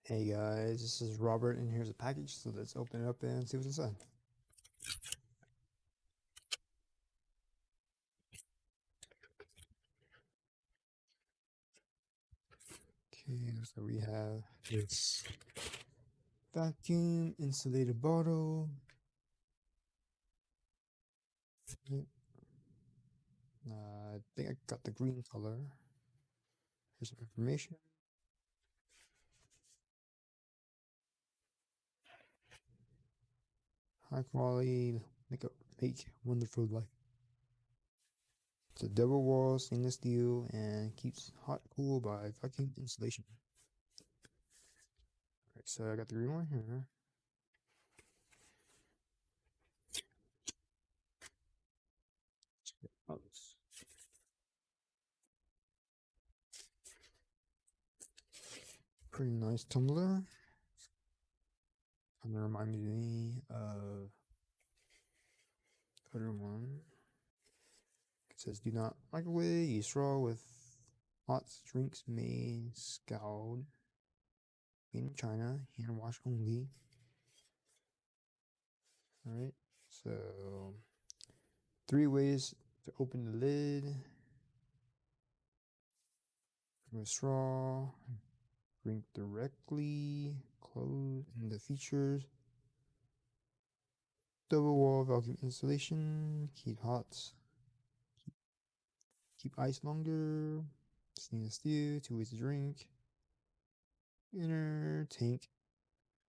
Hey guys, this is Robert and here's a package, so let's open it up and see what's inside. Okay, so we have this vacuum insulated bottle. I think I got the green color. Here's some information. High quality, make wonderful life. It's a double wall stainless steel and keeps hot cool by vacuum insulation. Alright, so I got the green one here. Pretty nice tumbler. Kind of reminds me of other one. It says, "Do not microwave. Use straw with hot drinks made scald. Made in China. Hand wash only." All right. So 3 ways to open the lid. With straw. Drink directly. Close in the features. Double wall vacuum insulation. Keep hot. Keep ice longer. Stainless steel. 2 ways to drink. Inner tank.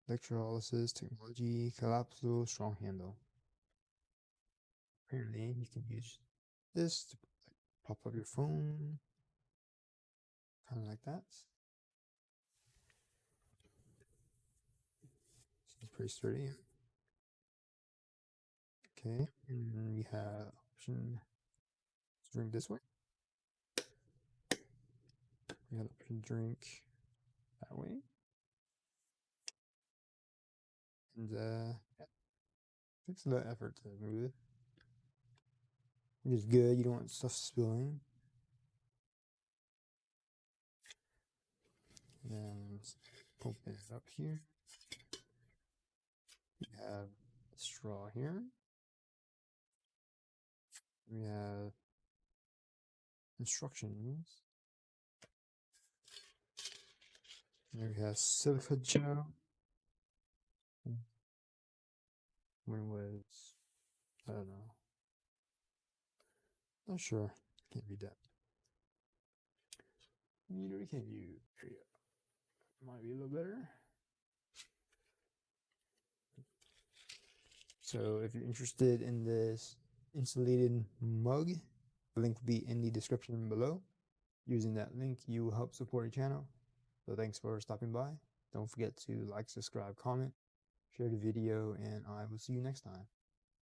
Electrolysis technology. Collapsible strong handle. Apparently, you can use this to pop up your phone. Kind of like that. Seems pretty sturdy. Okay, and then we have option to drink this way. We have option to drink that way. And yeah, takes a lot of effort to move it. Which is good, you don't want stuff spilling. And then open it up here. We have a straw here. We have instructions. There we have silica gel. When was, I don't know. Not sure. Can't read that. Neither can you. There you go. Might be a little better. So if you're interested in this insulated mug, the link will be in the description below. Using that link, you will help support the channel. So thanks for stopping by. Don't forget to like, subscribe, comment, share the video, and I will see you next time.